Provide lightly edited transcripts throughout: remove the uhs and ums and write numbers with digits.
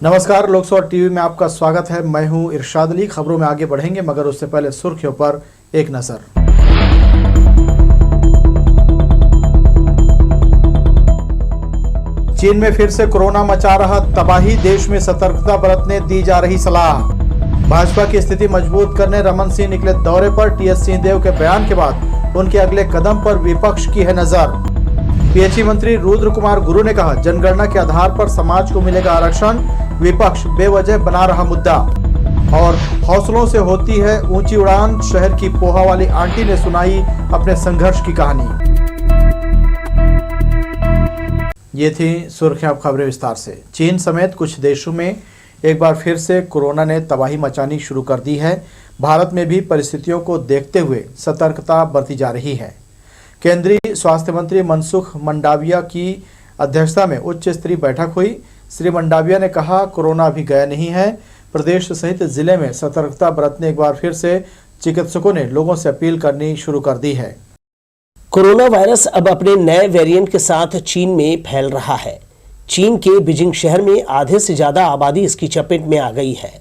नमस्कार, लोकसभा टीवी में आपका स्वागत है। मैं हूं इरशाद अली। खबरों में आगे बढ़ेंगे मगर उससे पहले सुर्खियों पर एक नजर। चीन में फिर से कोरोना मचा रहा तबाही, देश में सतर्कता बरतने दी जा रही सलाह। भाजपा की स्थिति मजबूत करने रमन सिंह निकले दौरे पर, टीएस सिंहदेव के बयान के बाद उनके अगले कदम पर विपक्ष की है नजर। पीएचई मंत्री रुद्र कुमार गुरु ने कहा, जनगणना के आधार पर समाज को मिलेगा आरक्षण, विपक्ष बेवजह बना रहा मुद्दा। और हौसलों से होती है ऊंची उड़ान, शहर की पोहा वाली आंटी ने सुनाई अपने संघर्ष की कहानी। ये थी सुर्खियां, अब खबरें विस्तार से। चीन समेत कुछ देशों में एक बार फिर से कोरोना ने तबाही मचानी शुरू कर दी है। भारत में भी परिस्थितियों को देखते हुए सतर्कता बरती जा रही है। केंद्रीय स्वास्थ्य मंत्री मनसुख मंडाविया की अध्यक्षता में उच्च स्तरीय बैठक हुई। श्री मंडाविया ने कहा, कोरोना अभी गया नहीं है। प्रदेश सहित जिले में सतर्कता बरतने एक बार फिर से चिकित्सकों ने लोगों से अपील करनी शुरू कर दी है। कोरोना वायरस अब अपने नए वेरिएंट के साथ चीन में फैल रहा है। चीन के बीजिंग शहर में आधे से ज्यादा आबादी इसकी चपेट में आ गई है।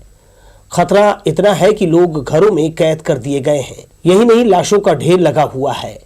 खतरा इतना है कि लोग घरों में कैद कर दिए गए हैं। यही नहीं, लाशों का ढेर लगा हुआ है।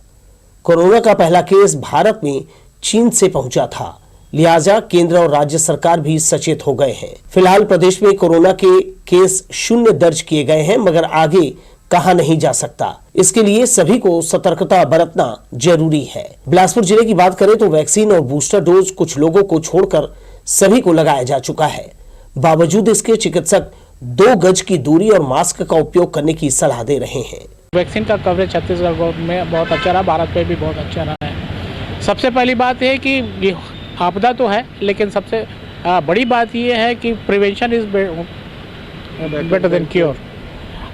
कोरोना का पहला केस भारत में चीन से पहुंचा था, लिहाजा केंद्र और राज्य सरकार भी सचेत हो गए हैं। फिलहाल प्रदेश में कोरोना के केस 0 दर्ज किए गए हैं, मगर आगे कहा नहीं जा सकता। इसके लिए सभी को सतर्कता बरतना जरूरी है। बिलासपुर जिले की बात करें तो वैक्सीन और बूस्टर डोज कुछ लोगों को छोड़कर सभी को लगाया जा चुका है। बावजूद इसके चिकित्सक 2 गज की दूरी और मास्क का उपयोग करने की सलाह दे रहे हैं। वैक्सीन का कवरेज छत्तीसगढ़ में बहुत अच्छा रहा, भारत में भी बहुत अच्छा रहा है। सबसे पहली बात है कि ये आपदा तो है, लेकिन सबसे बड़ी बात ये है कि prevention is better than cure.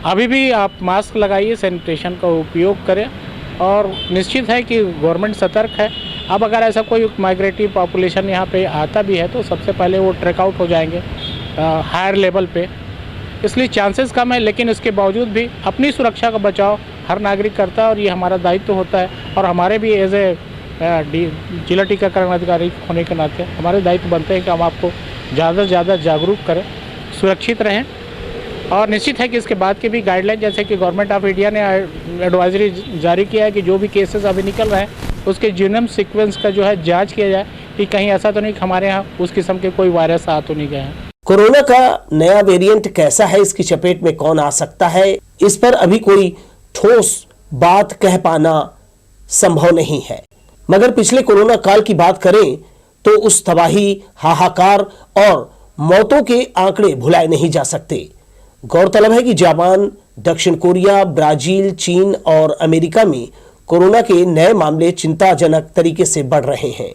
अभी भी आप मास्क लगाइए, सैनिटेशन का उपयोग करें और निश्चित है कि गवर्नमेंट सतर्क है। अब अगर ऐसा कोई माइग्रेटिव पॉपुलेशन यहाँ पे आता भी है तो सबसे पहले वो ट्रैक आउट हो जाएंगे हायर लेवल पे, इसलिए चांसेस कम है। लेकिन इसके बावजूद भी अपनी सुरक्षा का बचाव हर नागरिक करता है और ये हमारा दायित्व होता है। और हमारे भी एज ए जिला टीकाकरण अधिकारी होने के नाते हमारे दायित्व बनते हैं कि हम आपको ज़्यादा से ज़्यादा जागरूक करें, सुरक्षित रहें। और निश्चित है कि इसके बाद के भी गाइडलाइन, जैसे कि गवर्नमेंट ऑफ इंडिया ने एडवाइजरी जारी किया है कि जो भी केसेस अभी निकल रहे हैं उसके जीनोम सीक्वेंस का जो है जाँच किया जाए कि कहीं ऐसा तो नहीं कि हमारे यहाँ उस किस्म के कोई वायरस आ तो नहीं गए हैं। कोरोना का नया वेरिएंट कैसा है, इसकी चपेट में कौन आ सकता है, इस पर अभी कोई ठोस बात कह पाना संभव नहीं है। मगर पिछले कोरोना काल की बात करें तो उस तबाही, हाहाकार और मौतों के आंकड़े भुलाए नहीं जा सकते। गौरतलब है कि जापान, दक्षिण कोरिया, ब्राजील, चीन और अमेरिका में कोरोना के नए मामले चिंताजनक तरीके से बढ़ रहे हैं।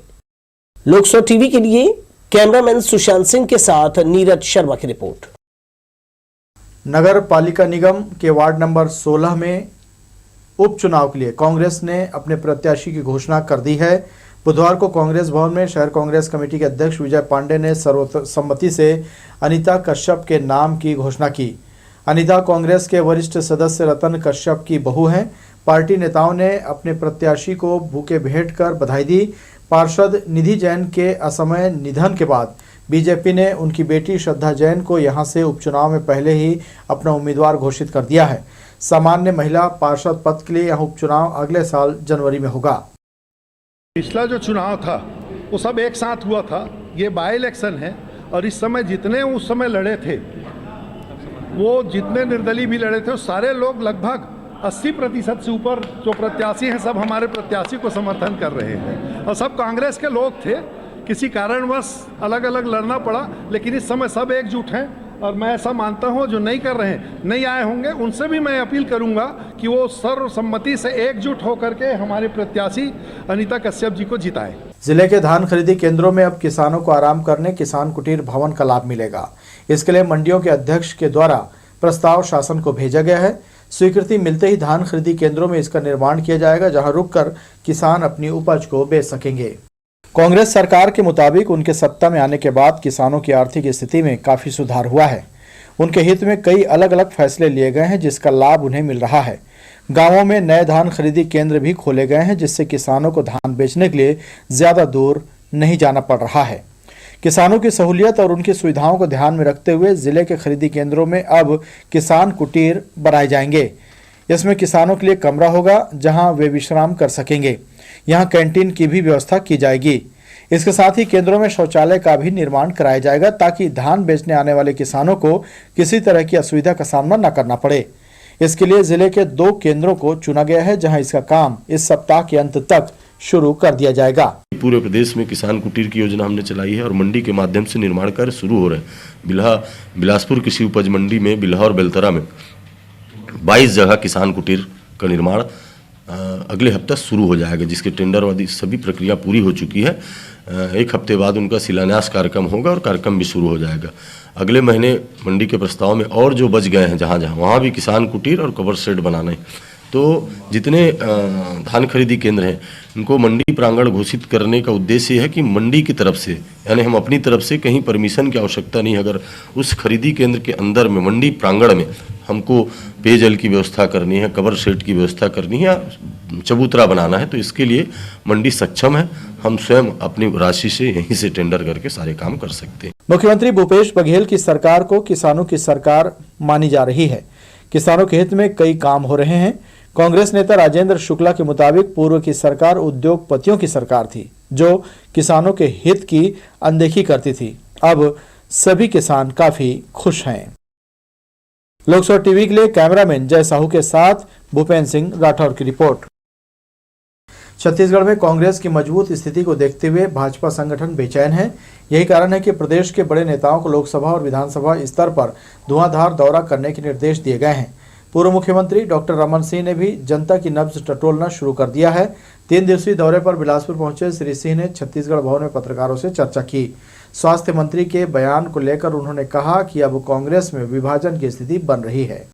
लोकसभा टीवी के लिए कैमरामैन सुशांत सिंह के साथ नीरज शर्मा की रिपोर्ट। नगर पालिका निगम के वार्ड नंबर 16 में उपचुनाव के लिए कांग्रेस ने अपने प्रत्याशी की घोषणा कर दी है। बुधवार को कांग्रेस भवन में शहर कांग्रेस कमेटी के अध्यक्ष विजय पांडे ने सर्वसम्मति से अनीता कश्यप के नाम की घोषणा की। अनीता कांग्रेस के वरिष्ठ सदस्य रतन कश्यप की बहू हैं। पार्टी नेताओं ने अपने प्रत्याशी को बुके भेंट कर बधाई दी। पार्षद निधि जैन के असमय निधन के बाद बीजेपी ने उनकी बेटी श्रद्धा जैन को यहां से उपचुनाव में पहले ही अपना उम्मीदवार घोषित कर दिया है। सामान्य महिला पार्षद पद के लिए यह उपचुनाव अगले साल जनवरी में होगा। पिछला जो चुनाव था वो सब एक साथ हुआ था, ये बाई इलेक्शन है और इस समय जितने उस समय लड़े थे, वो जितने निर्दलीय भी लड़े थे, वो सारे लोग लगभग 80% से ऊपर जो प्रत्याशी हैं सब हमारे प्रत्याशी को समर्थन कर रहे हैं और सब कांग्रेस के लोग थे। किसी कारणवश अलग अलग लड़ना पड़ा, लेकिन इस समय सब एकजुट हैं और मैं ऐसा मानता हूं जो नहीं कर रहे हैं, नहीं आए होंगे, उनसे भी मैं अपील करूंगा कि वो सर्वसम्मति से एकजुट होकर के हमारे प्रत्याशी अनीता कश्यप जी को जिताएं। जिले के धान खरीदी केंद्रों में अब किसानों को आराम करने किसान कुटीर भवन का लाभ मिलेगा। इसके लिए मंडियों के अध्यक्ष के द्वारा प्रस्ताव शासन को भेजा गया है। स्वीकृति मिलते ही धान खरीदी केंद्रों में इसका निर्माण किया जाएगा, जहां रुककर किसान अपनी उपज को बेच सकेंगे। कांग्रेस सरकार के मुताबिक उनके सत्ता में आने के बाद किसानों की आर्थिक स्थिति में काफी सुधार हुआ है। उनके हित में कई अलग अलग फैसले लिए गए हैं, जिसका लाभ उन्हें मिल रहा है। गांवों में नए धान खरीदी केंद्र भी खोले गए हैं, जिससे किसानों को धान बेचने के लिए ज्यादा दूर नहीं जाना पड़ रहा है। किसानों की सहूलियत और उनकी सुविधाओं को ध्यान में रखते हुए जिले के खरीदी केंद्रों में अब किसान कुटीर बनाए जाएंगे। इसमें किसानों के लिए कमरा होगा जहां वे विश्राम कर सकेंगे। यहां कैंटीन की भी व्यवस्था की जाएगी। इसके साथ ही केंद्रों में शौचालय का भी निर्माण कराया जाएगा ताकि धान बेचने आने वाले किसानों को किसी तरह की असुविधा का सामना न करना पड़े। इसके लिए जिले के 2 केंद्रों को चुना गया है जहां इसका काम इस सप्ताह के अंत तक शुरू कर दिया जाएगा। पूरे प्रदेश में किसान कुटीर की योजना हमने चलाई है और मंडी के माध्यम से निर्माण कार्य शुरू हो रहे हैं। बिलासपुर कृषि उपज मंडी में बिल्हा और बेलतरा में 22 जगह किसान कुटीर का निर्माण अगले हफ्ते शुरू हो जाएगा, जिसके टेंडर आदि सभी प्रक्रिया पूरी हो चुकी है। 1 हफ्ते बाद उनका शिलान्यास कार्यक्रम होगा और कार्यक्रम भी शुरू हो जाएगा। अगले महीने मंडी के प्रस्ताव में और जो बच गए हैं जहाँ वहाँ भी किसान कुटीर और कवर शेड बनाना है। तो जितने धान खरीदी केंद्र हैं उनको मंडी प्रांगण घोषित करने का उद्देश्य है कि मंडी की तरफ से, यानी हम अपनी तरफ से कहीं परमिशन की आवश्यकता नहीं। अगर उस खरीदी केंद्र के अंदर में मंडी प्रांगण में हमको पेयजल की व्यवस्था करनी है, कवर शेड की व्यवस्था करनी है या चबूतरा बनाना है, तो इसके लिए मंडी सक्षम है। हम स्वयं अपनी राशि से यहीं से टेंडर करके सारे काम कर सकते हैं। मुख्यमंत्री भूपेश बघेल की सरकार को किसानों की सरकार मानी जा रही है। किसानों के हित में कई काम हो रहे हैं। कांग्रेस नेता राजेंद्र शुक्ला के मुताबिक पूर्व की सरकार उद्योगपतियों की सरकार थी जो किसानों के हित की अनदेखी करती थी। अब सभी किसान काफी खुश हैं। लोकसभा टीवी के लिए कैमरामैन जय साहू के साथ भूपेंद्र सिंह राठौर की रिपोर्ट। छत्तीसगढ़ में कांग्रेस की मजबूत स्थिति को देखते हुए भाजपा संगठन बेचैन है। यही कारण है कि प्रदेश के बड़े नेताओं को लोकसभा और विधानसभा स्तर पर धुआंधार दौरा करने के निर्देश दिए गए हैं। पूर्व मुख्यमंत्री डॉक्टर रमन सिंह ने भी जनता की नब्ज टटोलना शुरू कर दिया है। 3 दिवसीय दौरे पर बिलासपुर पहुंचे श्री सिंह ने छत्तीसगढ़ भवन में पत्रकारों से चर्चा की। स्वास्थ्य मंत्री के बयान को लेकर उन्होंने कहा कि अब कांग्रेस में विभाजन की स्थिति बन रही है।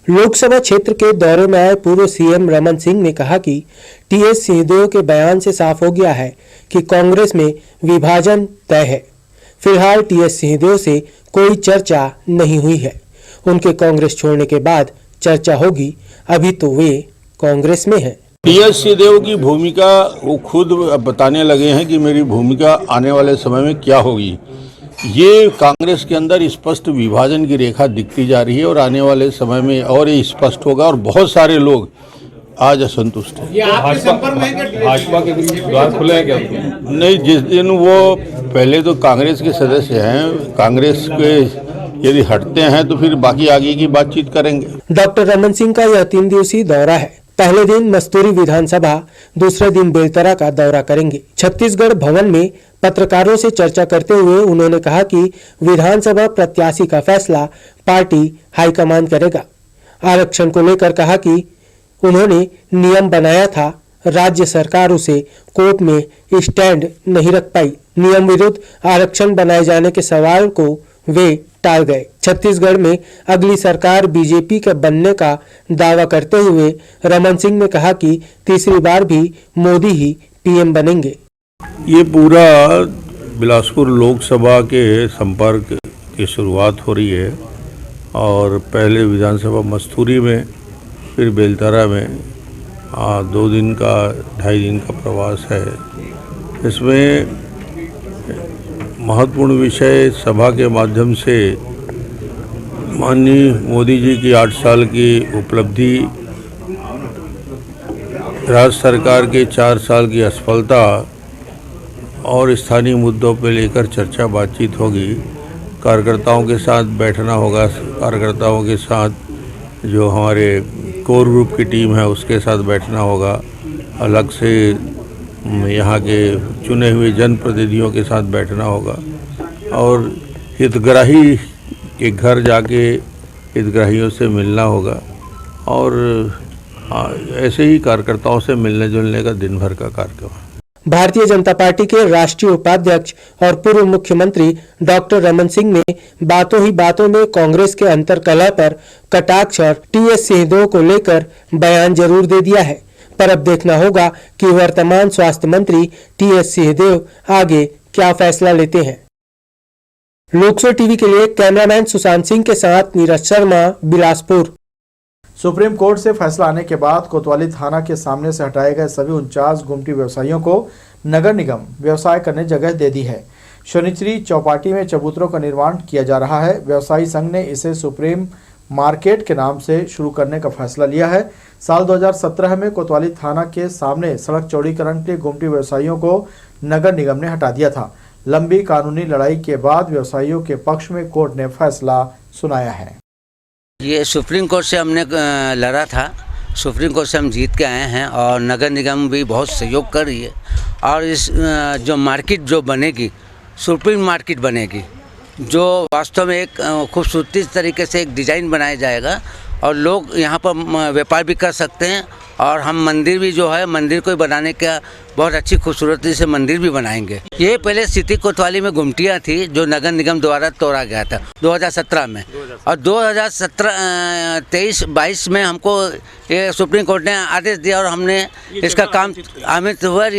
लोकसभा क्षेत्र के दौरे में आए पूर्व सीएम रमन सिंह ने कहा कि टीएस सिंहदेव के बयान से साफ हो गया है कि कांग्रेस में विभाजन तय है। फिलहाल टीएस सिंहदेव से कोई चर्चा नहीं हुई है। उनके कांग्रेस छोड़ने के बाद चर्चा होगी। अभी तो वे कांग्रेस में हैं। टीएस सिंहदेव की भूमिका वो खुद बताने लगे हैं कि मेरी भूमिका आने वाले समय में क्या होगी। ये कांग्रेस के अंदर स्पष्ट विभाजन की रेखा दिखती जा रही है और आने वाले समय में और ये स्पष्ट होगा और बहुत सारे लोग आज असंतुष्ट हैं। भाजपा के द्वार खुले हैं क्या? नहीं, जिस दिन वो पहले तो कांग्रेस के सदस्य हैं, कांग्रेस के यदि हटते हैं तो फिर बाकी आगे की बातचीत करेंगे। डॉक्टर रमन सिंह का यह 3 दिवसीय दौरा है। पहले दिन मस्तूरी विधानसभा, दूसरे दिन बेलतरा का दौरा करेंगे। छत्तीसगढ़ भवन में पत्रकारों से चर्चा करते हुए उन्होंने कहा कि विधानसभा प्रत्याशी का फैसला पार्टी हाईकमान करेगा। आरक्षण को लेकर कहा कि उन्होंने नियम बनाया था, राज्य सरकार उसे कोर्ट में स्टैंड नहीं रख पाई। नियम विरुद्ध आरक्षण बनाए जाने के सवाल को वे टाल गए। छत्तीसगढ़ में अगली सरकार बीजेपी के बनने का दावा करते हुए रमन सिंह ने कहा कि तीसरी बार भी मोदी ही पीएम बनेंगे। ये पूरा बिलासपुर लोकसभा के संपर्क की शुरुआत हो रही है और पहले विधानसभा मस्तूरी में, फिर बेलतरा में 2 दिन का 2.5 दिन का प्रवास है। इसमें महत्वपूर्ण विषय सभा के माध्यम से माननीय मोदी जी की 8 साल की उपलब्धि, राज्य सरकार के 4 साल की असफलता और स्थानीय मुद्दों पर लेकर चर्चा बातचीत होगी। कार्यकर्ताओं के साथ बैठना होगा, कार्यकर्ताओं के साथ जो हमारे कोर ग्रुप की टीम है उसके साथ बैठना होगा, अलग से यहाँ के चुने हुए जनप्रतिनिधियों के साथ बैठना होगा और हितग्राही के घर जाके हितग्राहियों से मिलना होगा और ऐसे ही कार्यकर्ताओं से मिलने जुलने का दिन भर का कार्यक्रम है। भारतीय जनता पार्टी के राष्ट्रीय उपाध्यक्ष और पूर्व मुख्यमंत्री डॉक्टर रमन सिंह ने बातों ही बातों में कांग्रेस के अंतर्कलह पर कटाक्ष और टीएस सिंहदेव को लेकर बयान जरूर दे दिया है। पर अब देखना होगा कि वर्तमान स्वास्थ्य मंत्री टीएस सिंहदेव आगे क्या फैसला लेते हैं। लोकसभा टीवी के लिए कैमरामैन सुशांत सिंह के साथ नीरज शर्मा, बिलासपुर। सुप्रीम कोर्ट से फैसला आने के बाद कोतवाली थाना के सामने से हटाए गए सभी 49 गुमटी व्यवसायियों को नगर निगम व्यवसाय करने जगह दे दी है। शनिचरी चौपाटी में चबूतरों का निर्माण किया जा रहा है। व्यवसायी संघ ने इसे सुप्रीम मार्केट के नाम से शुरू करने का फैसला लिया है। साल 2017 में कोतवाली थाना के सामने सड़क चौड़ीकरण के लिए गुमटी व्यवसायियों को नगर निगम ने हटा दिया था। लंबी कानूनी लड़ाई के बाद व्यवसायियों के पक्ष में कोर्ट ने फैसला सुनाया है। ये सुप्रीम कोर्ट से हमने लड़ा था, सुप्रीम कोर्ट से हम जीत के आए हैं और नगर निगम भी बहुत सहयोग कर रही है। और इस जो मार्केट जो बनेगी, सुप्रीम मार्केट बनेगी, जो वास्तव में एक खूबसूरती तरीके से एक डिज़ाइन बनाया जाएगा और लोग यहाँ पर व्यापार भी कर सकते हैं। और हम मंदिर भी जो है, मंदिर को बनाने का बहुत अच्छी खूबसूरती से मंदिर भी बनाएंगे। ये पहले सिटी कोतवाली में गुमटियाँ थी जो नगर निगम द्वारा तोड़ा गया था 2017 में, और 2023-22 में हमको ये सुप्रीम कोर्ट ने आदेश दिया और हमने इसका काम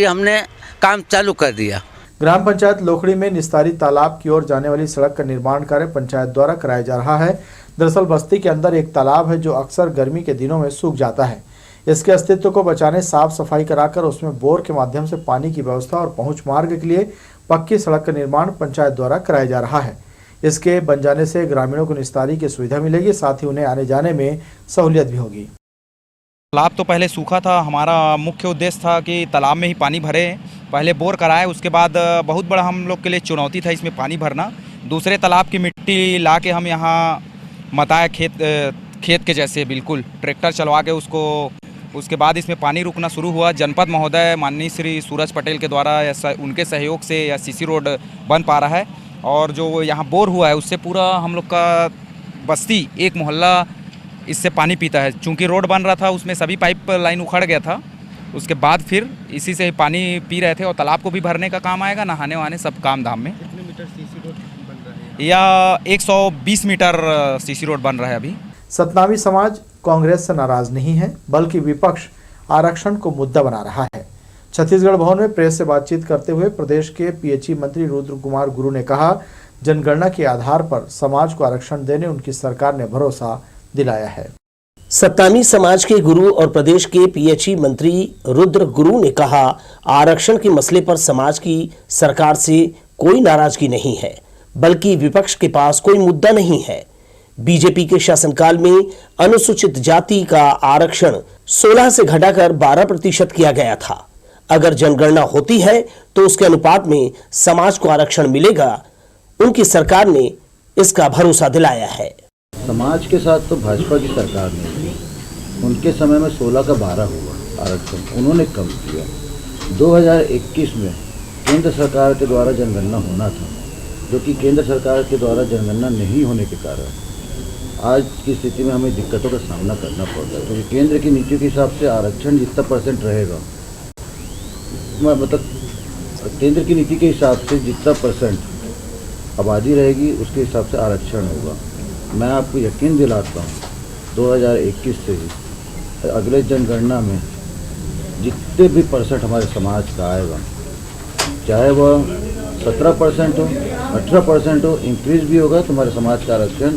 हमने काम चालू कर दिया। ग्राम पंचायत लोखड़ी में निस्तारी तालाब की ओर जाने वाली सड़क का निर्माण कार्य पंचायत द्वारा कराया जा रहा है। दरअसल बस्ती के अंदर एक तालाब है जो अक्सर गर्मी के दिनों में सूख जाता है। इसके अस्तित्व को बचाने साफ सफाई कराकर उसमें बोर के माध्यम से पानी की व्यवस्था और पहुंच मार्ग के लिए पक्की सड़क का निर्माण पंचायत द्वारा कराया जा रहा है। इसके बन जाने से ग्रामीणों को निस्तारी की सुविधा मिलेगी, साथ ही उन्हें आने जाने में सहूलियत भी होगी। तालाब तो पहले सूखा था, हमारा मुख्य उद्देश्य था कि तालाब में ही पानी भरे। पहले बोर कराए, उसके बाद बहुत बड़ा हम लोग के लिए चुनौती था इसमें पानी भरना। दूसरे तालाब की मिट्टी ला के हम यहाँ मताए खेत के जैसे बिल्कुल ट्रैक्टर चलवा के उसके बाद इसमें पानी रुकना शुरू हुआ। जनपद महोदय माननीय श्री सूरज पटेल के द्वारा उनके सहयोग से या सीसी रोड बन पा रहा है। और जो यहाँ बोर हुआ है उससे पूरा हम लोग का बस्ती एक मोहल्ला इससे पानी पीता है। चूँकि रोड बन रहा था उसमें सभी पाइप लाइन उखड़ गया था, उसके बाद फिर इसी से ही पानी पी रहे थे। और तालाब को भी भरने का काम आएगा, नहाने वहाने सब काम धाम में। कितने मीटर सीसी रोड बन रहा है? या 120 मीटर सीसी रोड बन रहा है अभी। सतनामी समाज कांग्रेस से नाराज नहीं है, बल्कि विपक्ष आरक्षण को मुद्दा बना रहा है। छत्तीसगढ़ भवन में प्रेस से बातचीत करते हुए प्रदेश के पीएचई मंत्री रुद्र कुमार गुरु ने कहा, जनगणना के आधार पर समाज को आरक्षण देने उनकी सरकार ने भरोसा दिलाया है। सत्तामी समाज के गुरु और प्रदेश के पीएचई मंत्री रुद्र गुरु ने कहा, आरक्षण के मसले पर समाज की सरकार से कोई नाराजगी नहीं है, बल्कि विपक्ष के पास कोई मुद्दा नहीं है। बीजेपी के शासनकाल में अनुसूचित जाति का आरक्षण 16 से घटाकर 12% किया गया था। अगर जनगणना होती है तो उसके अनुपात में समाज को आरक्षण मिलेगा। उनकी सरकार ने इसका भरोसा दिलाया है। समाज के साथ तो भाजपा की सरकार ने थी, उनके समय में 16 का 12 हुआ आरक्षण, उन्होंने कम किया। 2021 में केंद्र सरकार के द्वारा जनगणना होना था, जो कि केंद्र सरकार के द्वारा जनगणना नहीं होने के कारण आज की स्थिति में हमें दिक्कतों का सामना करना पड़ रहा है। क्योंकि केंद्र की नीतियों के हिसाब से आरक्षण जितना % रहेगा, मतलब केंद्र की नीति के हिसाब से जितना % आबादी रहेगी उसके हिसाब से आरक्षण होगा। मैं आपको यकीन दिलाता हूँ 2021 से ही अगले जनगणना में जितने भी % हमारे समाज का आएगा, चाहे वह 17% हो, 18% हो, इंक्रीज भी होगा तो हमारे समाज का आरक्षण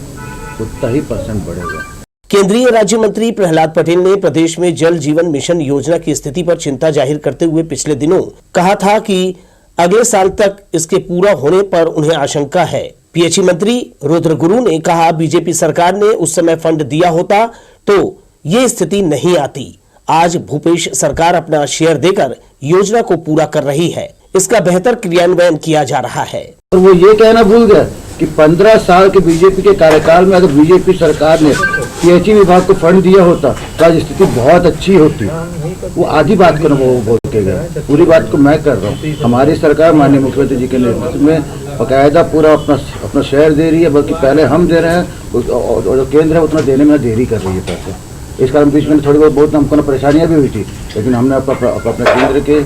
उतना ही % बढ़ेगा। केंद्रीय राज्य मंत्री प्रहलाद पटेल ने प्रदेश में जल जीवन मिशन योजना की स्थिति पर चिंता जाहिर करते हुए पिछले दिनों कहा था कि अगले साल तक इसके पूरा होने पर उन्हें आशंका है। पीएचई मंत्री रुद्र गुरु ने कहा, बीजेपी सरकार ने उस समय फंड दिया होता तो ये स्थिति नहीं आती। आज भूपेश सरकार अपना शेयर देकर योजना को पूरा कर रही है, इसका बेहतर क्रियान्वयन किया जा रहा है। और वो ये कहना भूल गया कि 15 साल के बीजेपी के कार्यकाल में अगर बीजेपी सरकार ने पीएचई विभाग को फंड दिया होता तो आज स्थिति बहुत अच्छी होती। वो आधी बात को वो बोल के गए, पूरी बात को मैं कर रहा हूँ। हमारी सरकार माननीय मुख्यमंत्री जी के नेतृत्व में बाकायदा पूरा अपना शेयर दे रही है, बल्कि पहले हम दे रहे हैं और जो केंद्र है उतना देने में देरी कर रही है पैसे। इस कारण बीच में थोड़ी बहुत हमको परेशानियाँ भी हुई थी, लेकिन हमने अपने केंद्र के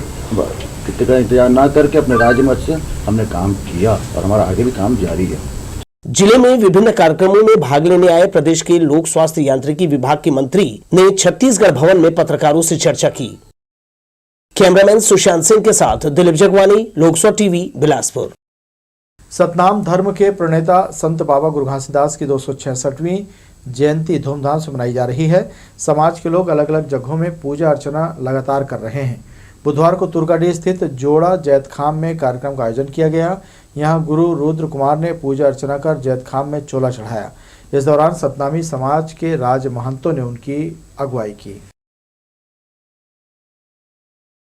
का इंतजार ना करके अपने राज्य मत से हमने काम किया और हमारा आगे भी काम जारी है। जिले में विभिन्न कार्यक्रमों में भाग लेने आए प्रदेश के लोक स्वास्थ्य यांत्रिकी विभाग के मंत्री ने छत्तीसगढ़ भवन में पत्रकारों से चर्चा की। कैमरामैन सुशांत सिंह के साथ दिलीप जगवानी, लोकसभा टीवी, बिलासपुर। सतनाम धर्म के प्रणेता संत बाबा गुरु घासीदास की 266वीं जयंती धूमधाम से मनाई जा रही है। समाज के लोग अलग अलग जगहों में पूजा अर्चना लगातार कर रहे हैं। बुधवार को तुर्काडीह स्थित जोड़ा जैतखाम में कार्यक्रम का आयोजन किया गया। यहाँ गुरु रुद्र कुमार ने पूजा अर्चना कर जैतखाम में चोला चढ़ाया। इस दौरान सतनामी समाज के राज महंतों ने उनकी अगुवाई की।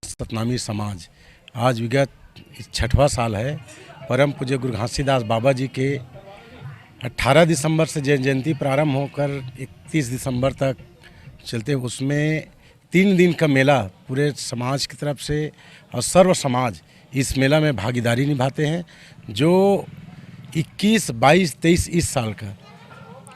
सतनामी समाज आज विगत 6वां साल है। परम पूज्य गुरु घासीदास बाबा जी के 18 दिसंबर से जयंती प्रारंभ होकर 31 दिसंबर तक चलते, उसमें 3 दिन का मेला पूरे समाज की तरफ से और सर्व समाज इस मेला में भागीदारी निभाते हैं। जो 21, 22, 23 इस साल का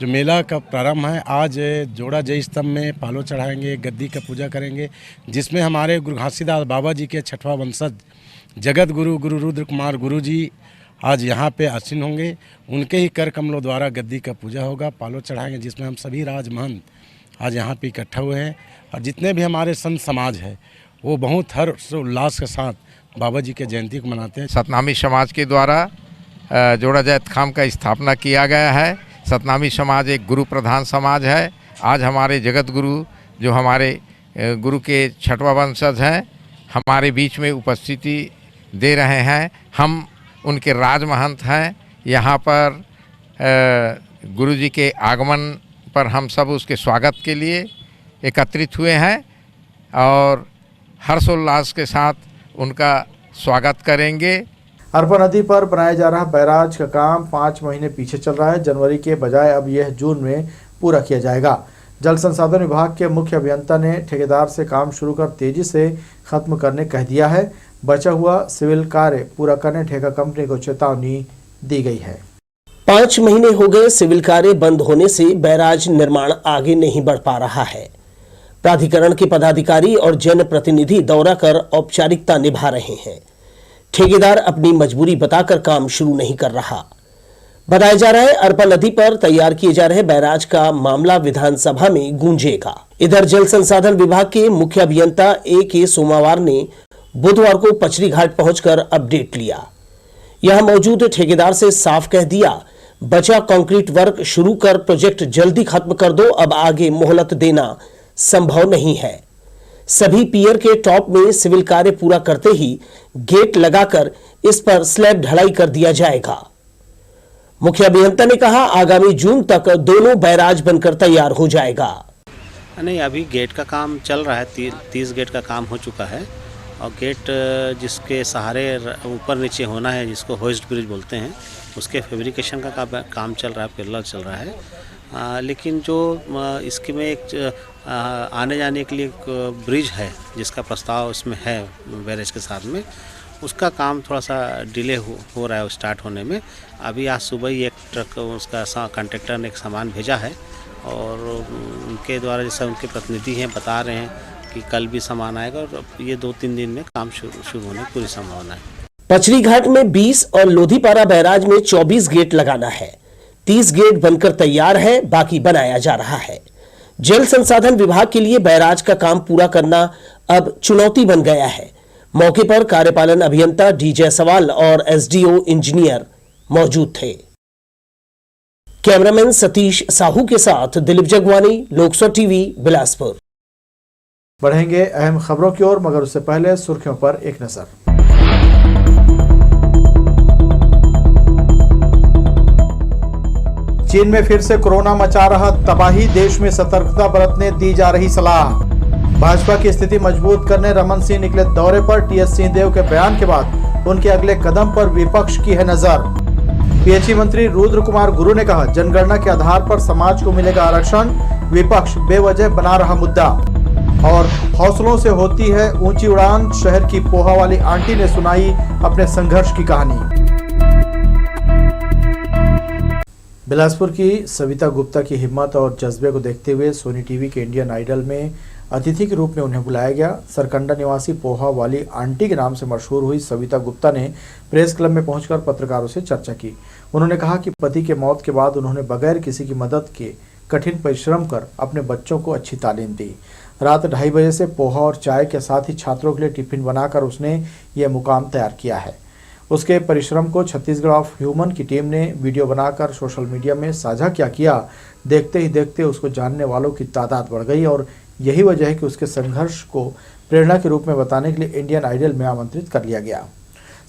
जो मेला का प्रारंभ है, आज जोड़ा जय स्तंभ में पालो चढ़ाएंगे, गद्दी का पूजा करेंगे, जिसमें हमारे गुरु घासीदास बाबा जी के 6वां वंशज जगत गुरु गुरु रुद्र कुमार गुरु जी आज यहाँ पे आसीन होंगे। उनके ही कर कमलों द्वारा गद्दी का पूजा होगा, पालो चढ़ाएंगे, जिसमें हम सभी राजमहंत आज यहाँ पे इकट्ठा हुए हैं। और जितने भी हमारे संत समाज है वो बहुत हर्ष उल्लास के साथ बाबा जी के जयंती को मनाते हैं। सतनामी समाज के द्वारा जोड़ा जैतखाम का स्थापना किया गया है। सतनामी समाज एक गुरु प्रधान समाज है। आज हमारे जगत गुरु जो हमारे गुरु के 6वां वंशज हैं हमारे बीच में उपस्थिति दे रहे हैं। हम उनके राजमहंत हैं। यहाँ पर गुरु जी के आगमन पर हम सब उसके स्वागत के लिए एकत्रित हुए हैं और हर्षोल्लास के साथ उनका स्वागत करेंगे। अरपा नदी पर बनाया जा रहा बैराज का काम 5 महीने पीछे चल रहा है। जनवरी के बजाय अब यह जून में पूरा किया जाएगा। जल संसाधन विभाग के मुख्य अभियंता ने ठेकेदार से काम शुरू कर तेजी से खत्म करने कह दिया है। बचा हुआ सिविल कार्य पूरा करने ठेका कंपनी को चेतावनी दी गई है। 5 महीने हो गए सिविल कार्य बंद होने से बैराज निर्माण आगे नहीं बढ़ पा रहा है। प्राधिकरण के पदाधिकारी और जनप्रतिनिधि दौरा कर औपचारिकता निभा रहे हैं। ठेकेदार अपनी मजबूरी बताकर काम शुरू नहीं कर रहा। बताया जा रहा है अरपा नदी पर तैयार किए जा रहे बैराज का मामला विधानसभा में गूंजेगा। इधर जल संसाधन विभाग के मुख्य अभियंता A.K. सोमावार ने बुधवार को पचरी घाट पहुंचकर अपडेट लिया। यहां मौजूद ठेकेदार से साफ कह दिया, बचा कंक्रीट वर्क शुरू कर प्रोजेक्ट जल्दी खत्म कर दो, अब आगे मोहलत देना संभव नहीं है। सभी पियर के टॉप में सिविल कार्य पूरा करते ही गेट लगाकर इस पर स्लैब ढलाई कर दिया जाएगा। मुख्य अभियंता ने कहा, आगामी जून तक दोनों बैराज बनकर तैयार हो जाएगा। नहीं, अभी गेट का काम चल रहा है। 30 गेट का काम हो चुका है और गेट जिसके सहारे ऊपर नीचे होना है, जिसको होइस्ट ब्रिज बोलते हैं, उसके फैब्रिकेशन का काम चल रहा है, पैरेलल चल रहा है। लेकिन जो इसके में एक आने जाने के लिए एक ब्रिज है जिसका प्रस्ताव इसमें है बैरेज के साथ में, उसका काम थोड़ा सा डिले हो रहा है स्टार्ट होने में। अभी आज सुबह ही एक ट्रक उसका कॉन्ट्रैक्टर ने एक सामान भेजा है और उनके द्वारा जैसा उनके प्रतिनिधि हैं बता रहे हैं कि कल भी सामान आएगा और ये 2-3 दिन में काम शुरू होने की पूरी संभावना है। पचरी घाट में 20 और लोधीपारा बैराज में 24 गेट लगाना है। 30 गेट बनकर तैयार है, बाकी बनाया जा रहा है। जल संसाधन विभाग के लिए बैराज का काम पूरा करना अब चुनौती बन गया है। मौके पर कार्यपालन अभियंता डी जायसवाल और एसडीओ इंजीनियर मौजूद थे। कैमरामैन सतीश साहू के साथ दिलीप जगवानी, लोकसभा टीवी, बिलासपुर। बढ़ेंगे अहम खबरों की ओर, मगर उससे पहले सुर्खियों पर एक नजर। चीन में फिर से कोरोना मचा रहा तबाही, देश में सतर्कता बरतने दी जा रही सलाह। भाजपा की स्थिति मजबूत करने रमन सिंह निकले दौरे पर, टीएस सिंहदेव के बयान के बाद उनके अगले कदम पर विपक्ष की है नजर। पीएचई मंत्री रुद्र कुमार गुरु ने कहा, जनगणना के आधार पर समाज को मिलेगा आरक्षण, विपक्ष बेवजह बना रहा मुद्दा। और हौसलों से होती है ऊंची उड़ान, शहर की पोहा वाली आंटी ने सुनाई अपने संघर्ष की कहानी। बिलासपुर की सविता गुप्ता की हिम्मत और जज्बे को देखते हुए सोनी टीवी के इंडियन आइडल में अतिथि के रूप में उन्हें बुलाया गया। सरकंडा निवासी पोहा वाली आंटी के नाम से मशहूर हुई सविता गुप्ता ने प्रेस क्लब में पहुंचकर पत्रकारों से चर्चा की। उन्होंने कहा कि पति के मौत के बाद उन्होंने बगैर किसी की मदद के कठिन परिश्रम कर अपने बच्चों को अच्छी तालीम दी। रात 2:30 बजे से पोहा और चाय के साथ ही छात्रों के लिए टिफिन बनाकर उसने यह मुकाम तैयार किया है। उसके परिश्रम को छत्तीसगढ़ ऑफ ह्यूमन की टीम ने वीडियो बनाकर सोशल मीडिया में साझा किया। देखते ही देखते उसको जानने वालों की तादाद बढ़ गई और यही वजह है कि उसके संघर्ष को प्रेरणा के रूप में बताने के लिए इंडियन आइडल में आमंत्रित कर लिया गया।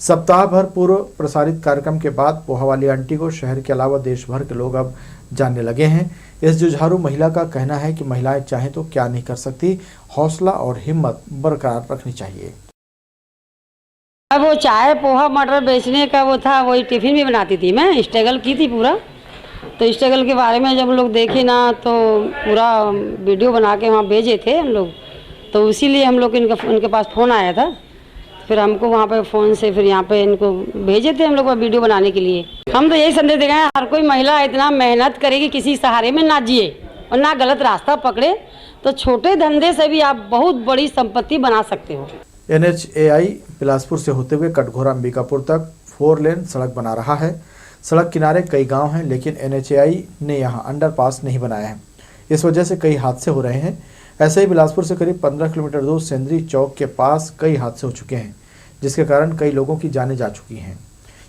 सप्ताह भर पूर्व प्रसारित कार्यक्रम के बाद पोहा वाली आंटी को शहर के अलावा देश भर के लोग अब जानने लगे हैं। इस जुझारू महिला का कहना है कि महिलाएं चाहें तो क्या नहीं कर सकती, हौसला और हिम्मत बरकरार रखनी चाहिए। अब वो चाय पोहा मटर बेचने का वो था, वही टिफिन भी बनाती थी, मैं स्ट्रगल की थी पूरा। तो स्ट्रगल के बारे में जब लोग देखे ना तो पूरा वीडियो बना के वहाँ भेजे थे हम लोग, तो इसीलिए हम लोग उनके पास फ़ोन आया था। फिर हमको वहाँ पे फ़ोन से फिर यहाँ पे इनको भेजे थे हम लोग वीडियो बनाने के लिए। हम तो यही संदेश दे गए हैं, हर कोई महिला इतना मेहनत करेगी, किसी सहारे में ना जिए और ना गलत रास्ता पकड़े, तो छोटे धंधे से भी आप बहुत बड़ी संपत्ति बना सकते हो। NHAI बिलासपुर से होते हुए कटघोरा अंबिकापुर तक 4 लेन सड़क बना रहा है। सड़क किनारे कई गांव हैं, लेकिन NHAI ने यहां अंडरपास नहीं बनाया है। इस वजह से कई हादसे हो रहे हैं। ऐसे ही बिलासपुर से करीब 15 किलोमीटर दूर सेंद्री चौक के पास कई हादसे हो चुके हैं, जिसके कारण कई लोगों की जानें जा चुकी हैं।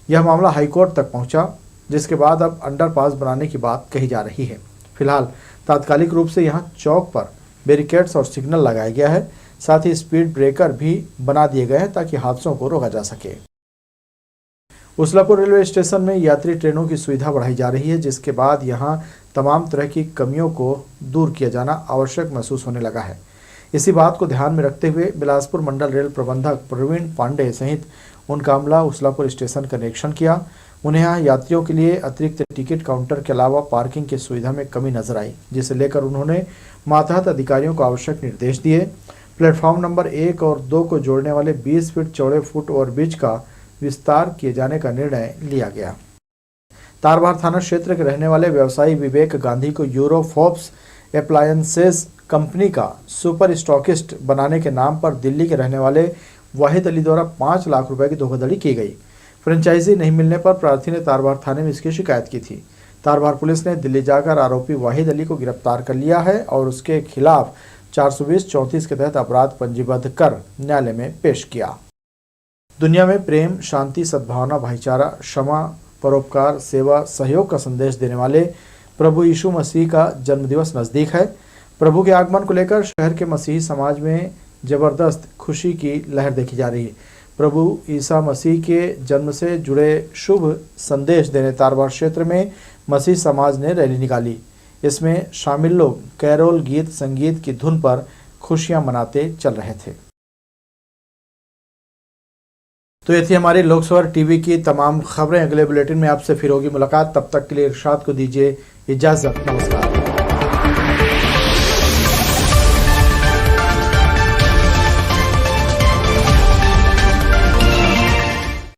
यह मामला हाईकोर्ट तक पहुंचा, जिसके बाद अब अंडरपास बनाने की बात कही जा रही है। फिलहाल तात्कालिक रूप से यहाँ चौक पर बैरिकेड्स और सिग्नल लगाया गया है, साथ ही स्पीड ब्रेकर भी बना दिए गए हैं ताकि हादसों को रोका जा सके। उसलापुर रेलवे स्टेशन में यात्री ट्रेनों की सुविधा बढ़ाई जा रही है, जिसके बाद यहां तमाम तरह की कमियों को दूर किया जाना आवश्यक महसूस होने लगा है। इसी बात को ध्यान में रखते हुए बिलासपुर मंडल रेल प्रबंधक प्रवीण पांडे सहित उनका अमला उसलापुर स्टेशन का निरीक्षण किया। उन्हें यहाँ यात्रियों के लिए अतिरिक्त टिकट काउंटर के अलावा पार्किंग की सुविधा में कमी नजर आई, जिसे लेकर उन्होंने मातहत अधिकारियों को आवश्यक निर्देश दिए। प्लेटफॉर्म नंबर 1 और 2 को जोड़ने वाले 20 फीट चौड़े फुट ओवरब्रिज का विस्तार किए जाने का निर्णय लिया गया। तारबहार थाना क्षेत्र के रहने वाले व्यवसायी विवेक गांधी को यूरोफोर्ब्स एप्लायंसेस कंपनी का सुपर स्टॉकिस्ट बनाने के नाम पर दिल्ली के रहने वाले वाहिद अली द्वारा 5 लाख रुपए की धोखाधड़ी की गई। फ्रेंचाइजी नहीं मिलने पर प्रार्थी ने तारबहार थाने में इसकी शिकायत की थी। तारबहार पुलिस ने दिल्ली जाकर आरोपी वाहिद अली को गिरफ्तार कर लिया है और उसके खिलाफ 420-34 के तहत अपराध पंजीबद्ध कर न्यायालय में पेश किया। दुनिया में प्रेम, शांति, सद्भावना, भाईचारा, क्षमा, परोपकार, सेवा, सहयोग का संदेश देने वाले प्रभु यीशु मसीह का जन्मदिवस नज़दीक है। प्रभु के आगमन को लेकर शहर के मसीही समाज में जबरदस्त खुशी की लहर देखी जा रही है। प्रभु ईसा मसीह के जन्म से जुड़े शुभ संदेश देने तारबहार क्षेत्र में मसीही समाज ने रैली निकाली। इसमें शामिल लोग कैरोल गीत संगीत की धुन पर खुशियां मनाते चल रहे थे। तो ये थी हमारी लोकसभा टीवी की तमाम खबरें। अगले बुलेटिन में आपसे फिर होगी मुलाकात। तब तक के लिए इरशाद को दीजिए इजाजत। नमस्कार।